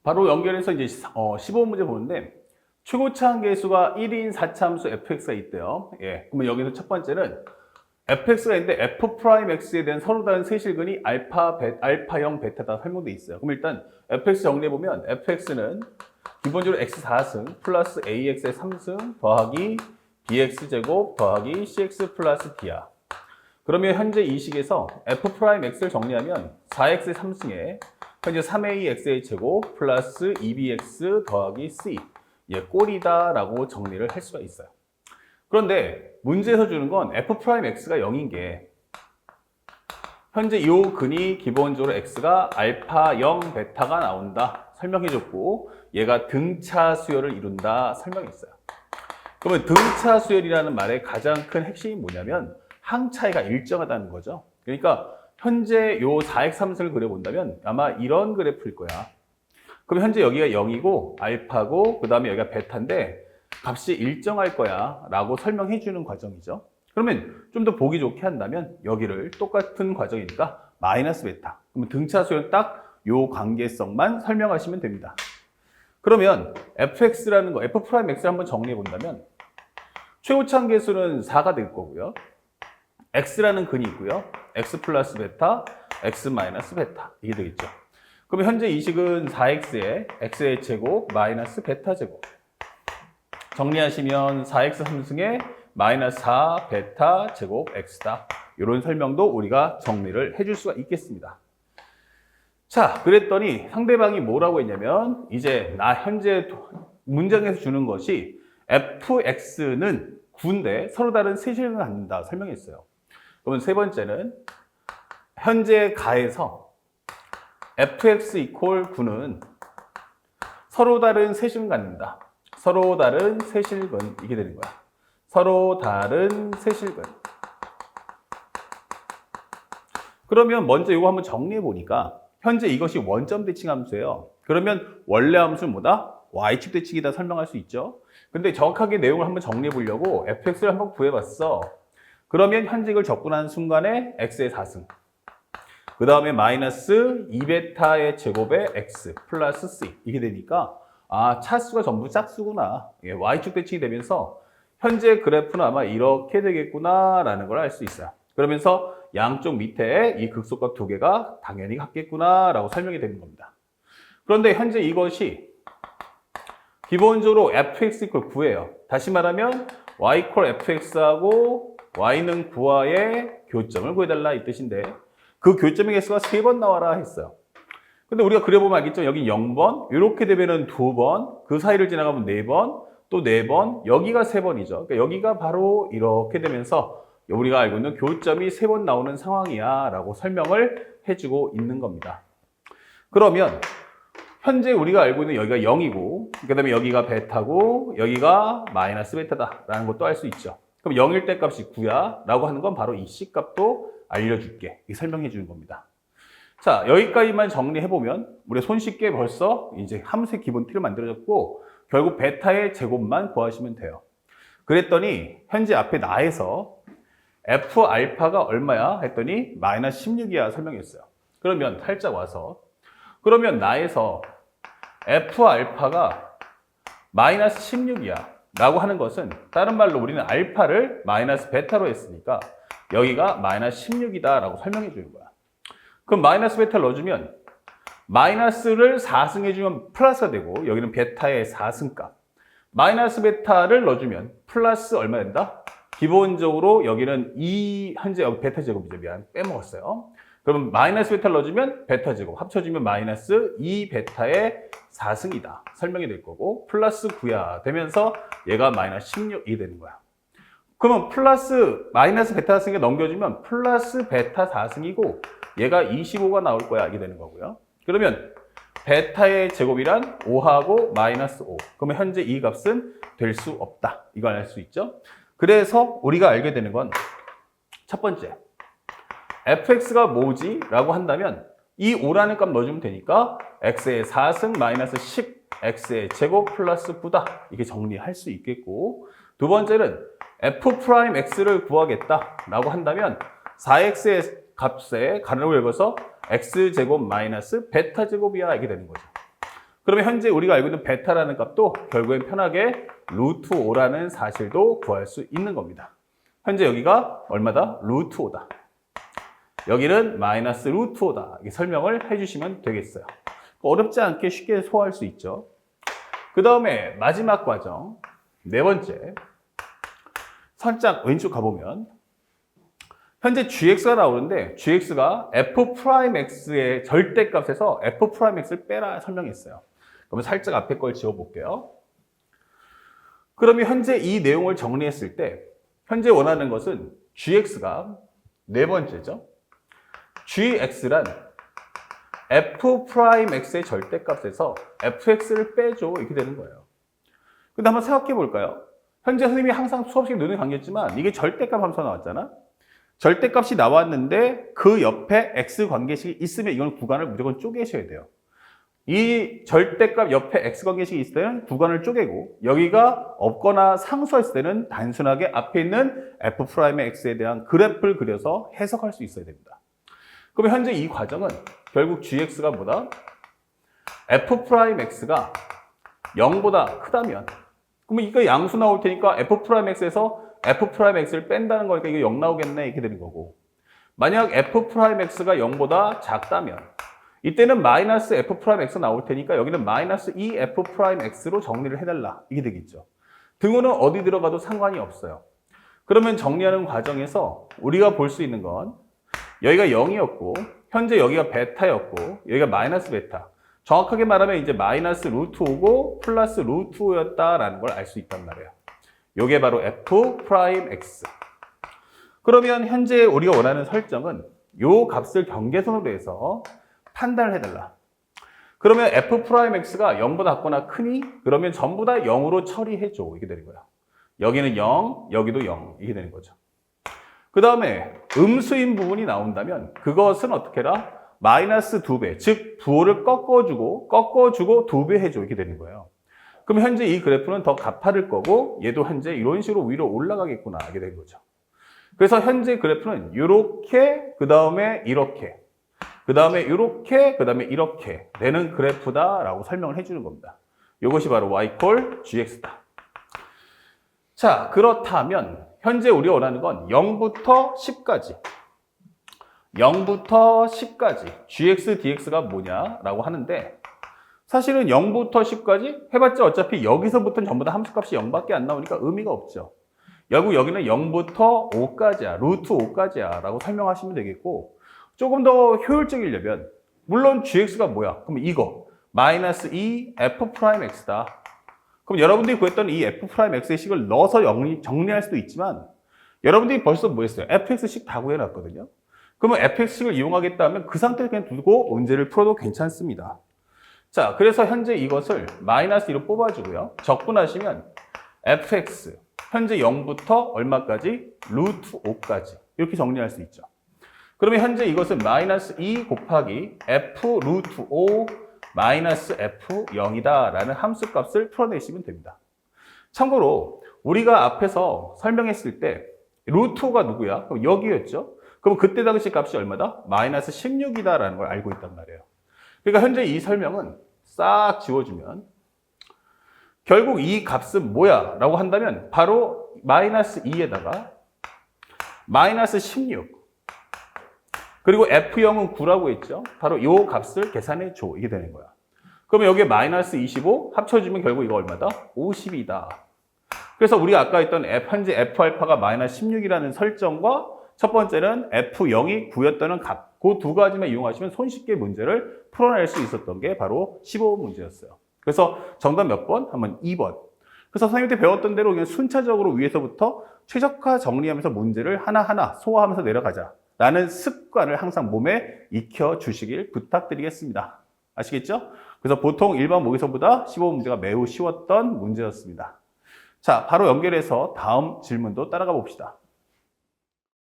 바로 연결해서 이제 15문제 보는데 최고차 한계수가 1인 4차함수 fx가 있대요. 예, 그러면 여기서 첫 번째는 fx가 있는데 f'x에 대한 서로 다른 세실근이 알파형 베타다 설명돼 있어요. 그럼 일단 fx 정리해보면 fx는 기본적으로 x4승 플러스 ax의 3승 더하기 bx제곱 더하기 cx 플러스 d야. 그러면 현재 이 식에서 f'x를 정리하면 4x의 3승에 현재 3ax의 제곱 플러스 2bx 더하기 c 예, 꼴이다라고 정리를 할 수가 있어요. 그런데 문제에서 주는 건 f'x가 0인 게 현재 이 근이 기본적으로 x가 알파 0 베타가 나온다 설명해줬고 얘가 등차 수열을 이룬다 설명했어요. 그러면 등차 수열이라는 말의 가장 큰 핵심이 뭐냐면 항 차이가 일정하다는 거죠. 그러니까 현재 요 4x3승을 그려본다면 아마 이런 그래프일 거야. 그럼 현재 여기가 0이고 알파고 그 다음에 여기가 베타인데 값이 일정할 거야 라고 설명해 주는 과정이죠. 그러면 좀 더 보기 좋게 한다면 여기를 똑같은 과정이니까 마이너스 베타. 그러면 등차 수열 딱 요 관계성만 설명하시면 됩니다. 그러면 fx라는 거, f'x를 한번 정리해 본다면 최고차 한계수는 4가 될 거고요. x라는 근이 있고요. x 플러스 베타, x 마이너스 베타 이게 되겠죠. 그러면 현재 이 식은 4x에 x의 제곱 마이너스 베타 제곱 정리하시면 4x 3승에 마이너스 4 베타 제곱 x다. 이런 설명도 우리가 정리를 해줄 수가 있겠습니다. 자, 그랬더니 상대방이 뭐라고 했냐면 이제 나 현재 문장에서 주는 것이 fx는 9인데 서로 다른 세실을 갖는다 설명했어요. 그러면 세 번째는 현재 가에서 fx 이퀄 9는 서로 다른 세실을 갖는다. 서로 다른 세실근 이게 되는 거야. 서로 다른 세실근. 그러면 먼저 이거 한번 정리해 보니까 현재 이것이 원점 대칭 함수예요. 그러면 원래 함수는 뭐다? y축 대칭이다 설명할 수 있죠. 근데 정확하게 내용을 한번 정리해 보려고 fx를 한번 구해 봤어. 그러면 현재 이걸 접근하는 순간에 x의 4승. 그 다음에 마이너스 2베타의 제곱에 x 플러스 c 이게 되니까 아 차수가 전부 짝수구나. 예, y축 대칭이 되면서 현재 그래프는 아마 이렇게 되겠구나 라는 걸 알 수 있어요. 그러면서 양쪽 밑에 이 극소값 두 개가 당연히 같겠구나 라고 설명이 되는 겁니다. 그런데 현재 이것이 기본적으로 fx 이퀄 9예요. 다시 말하면 y 이퀄 fx하고 y는 9와의 교점을 구해달라 이 뜻인데 그 교점의 개수가 3번 나와라 했어요. 근데 우리가 그려보면 알겠죠? 여기 0번, 이렇게 되면은 2번, 그 사이를 지나가면 4번, 또 4번, 여기가 3번이죠. 그러니까 여기가 바로 이렇게 되면서 우리가 알고 있는 교점이 3번 나오는 상황이야 라고 설명을 해주고 있는 겁니다. 그러면 현재 우리가 알고 있는 여기가 0이고 그 다음에 여기가 베타고 여기가 마이너스 베타다 라는 것도 알 수 있죠. 그럼 0일 때 값이 9야 라고 하는 건 바로 이 C값도 알려줄게. 설명해 주는 겁니다. 자, 여기까지만 정리해보면 우리 손쉽게 벌써 이제 함수의 기본 틀을 만들어졌고 결국 베타의 제곱만 구하시면 돼요. 그랬더니 현재 앞에 나에서 f 알파가 얼마야? 했더니 마이너스 16이야 설명했어요. 그러면 살짝 와서 그러면 나에서 f 알파가 마이너스 16이야 라고 하는 것은 다른 말로 우리는 알파를 마이너스 베타로 했으니까 여기가 마이너스 16이다 라고 설명해 주는 거야. 그럼 마이너스 베타를 넣어주면 마이너스를 4승 해주면 플러스가 되고 여기는 베타의 4승값 마이너스 베타를 넣어주면 플러스 얼마 된다? 기본적으로 여기는 현재 여기 베타 제곱이죠. 미안 빼먹었어요. 그러면 마이너스 베타를 넣어주면 베타 제곱 합쳐주면 마이너스 2베타의 4승이다 설명이 될 거고 플러스 9야 되면서 얘가 마이너스 16이 되는 거야. 그러면 플러스 마이너스 베타 4승에 넘겨주면 플러스 베타 4승이고 얘가 25가 나올 거야 이게 되는 거고요. 그러면 베타의 제곱이란 5하고 마이너스 5 그러면 현재 이 값은 될 수 없다 이걸 알 수 있죠. 그래서 우리가 알게 되는 건 첫 번째 fx가 뭐지? 라고 한다면 이 5라는 값 넣어주면 되니까 x의 4승 마이너스 10 x의 제곱 플러스 9다 이렇게 정리할 수 있겠고 두 번째는 f'x를 구하겠다 라고 한다면 4x의 값에 가로를 열어서 x제곱 마이너스 베타 제곱이야 이게 되는 거죠. 그러면 현재 우리가 알고 있는 베타라는 값도 결국엔 편하게 루트 5라는 사실도 구할 수 있는 겁니다. 현재 여기가 얼마다? 루트 5다. 여기는 마이너스 루트 5다. 이렇게 설명을 해주시면 되겠어요. 어렵지 않게 쉽게 소화할 수 있죠. 그 다음에 마지막 과정, 네 번째. 살짝 왼쪽 가보면 현재 gx가 나오는데 gx가 f'x의 절대값에서 f'x를 빼라 설명했어요. 그러면 살짝 앞에 걸 지워볼게요. 그러면 현재 이 내용을 정리했을 때 현재 원하는 것은 gx가 네 번째죠. gx란 f'x의 절대값에서 fx를 빼줘 이렇게 되는 거예요. 근데 한번 생각해 볼까요? 현재 선생님이 항상 수업 시간에 눈에 감겼지만 이게 절대값 함수가 나왔잖아. 절대값이 나왔는데 그 옆에 x 관계식이 있으면 이건 구간을 무조건 쪼개셔야 돼요. 이 절대값 옆에 x 관계식이 있을 때는 구간을 쪼개고 여기가 없거나 상수했을 때는 단순하게 앞에 있는 f'x에 대한 그래프를 그려서 해석할 수 있어야 됩니다. 그럼 현재 이 과정은 결국 gx가 뭐다? f'x가 0보다 크다면 그러면 이거 양수 나올 테니까 f'x에서 f'x를 뺀다는 거니까 이거 0 나오겠네 이렇게 되는 거고 만약 f'x가 0보다 작다면 이때는 마이너스 f'x 나올 테니까 여기는 마이너스 2f'x로 정리를 해달라 이게 되겠죠. 등호는 어디 들어가도 상관이 없어요. 그러면 정리하는 과정에서 우리가 볼 수 있는 건 여기가 0이었고 현재 여기가 베타였고 여기가 마이너스 베타 정확하게 말하면 이제 마이너스 루트 5고 플러스 루트 5였다라는 걸 알 수 있단 말이에요. 요게 바로 f'x. 그러면 현재 우리가 원하는 설정은 요 값을 경계선으로 해서 판단을 해달라. 그러면 f'x가 0보다 작거나 크니? 그러면 전부 다 0으로 처리해줘. 이게 되는 거야. 여기는 0, 여기도 0. 이게 되는 거죠. 그 다음에 음수인 부분이 나온다면 그것은 어떻게 해라? 마이너스 2배, 즉 부호를 꺾어주고 2배 해줘. 이렇게 되는 거예요. 그럼 현재 이 그래프는 더 가파를 거고 얘도 현재 이런 식으로 위로 올라가겠구나. 이게 된 거죠. 그래서 현재 그래프는 이렇게, 그 다음에 이렇게, 그 다음에 이렇게, 그 다음에 이렇게 되는 그래프다라고 설명을 해주는 겁니다. 이것이 바로 y 콜 gx다. 자, 그렇다면 현재 우리가 원하는 건 0부터 10까지 0부터 10까지 gx, dx가 뭐냐라고 하는데 사실은 0부터 10까지 해봤자 어차피 여기서부터는 전부 다 함수값이 0밖에 안 나오니까 의미가 없죠. 여기는 0부터 5까지야, 루트 5까지야 라고 설명하시면 되겠고 조금 더 효율적이려면 물론 gx가 뭐야? 그럼 이거 마이너스 2 f'x다. 그럼 여러분들이 구했던 이 f'x의 식을 넣어서 정리할 수도 있지만 여러분들이 벌써 뭐 했어요? fx식 다 구해놨거든요. 그러면 fx식을 이용하겠다 하면 그 상태를 그냥 두고 문제를 풀어도 괜찮습니다. 자, 그래서 현재 이것을 마이너스 2로 뽑아주고요. 적분하시면 fx 현재 0부터 얼마까지? 루트 5까지 이렇게 정리할 수 있죠. 그러면 현재 이것은 마이너스 2 곱하기 f 루트 5 마이너스 f0이다 라는 함수값을 풀어내시면 됩니다. 참고로 우리가 앞에서 설명했을 때 루트 5가 누구야? 그럼 여기였죠? 그럼 그때 당시 값이 얼마다? 마이너스 16이다 라는 걸 알고 있단 말이에요. 그러니까 현재 이 설명은 싹 지워주면 결국 이 값은 뭐야? 라고 한다면 바로 마이너스 2에다가 마이너스 16 그리고 F0은 9라고 했죠? 바로 이 값을 계산해 줘. 이게 되는 거야. 그러면 여기에 마이너스 25 합쳐주면 결국 이거 얼마다? 50이다. 그래서 우리가 아까 했던 현재 F알파가 마이너스 16이라는 설정과 첫 번째는 F0이 9였다는 값. 그 두 가지만 이용하시면 손쉽게 문제를 풀어낼 수 있었던 게 바로 15문제였어요. 그래서 정답 몇 번? 한번 2번. 그래서 선생님한테 배웠던 대로 그냥 순차적으로 위에서부터 최적화 정리하면서 문제를 하나하나 소화하면서 내려가자. 라는 습관을 항상 몸에 익혀주시길 부탁드리겠습니다. 아시겠죠? 그래서 보통 일반 모의고사보다 15문제가 매우 쉬웠던 문제였습니다. 자, 바로 연결해서 다음 질문도 따라가 봅시다.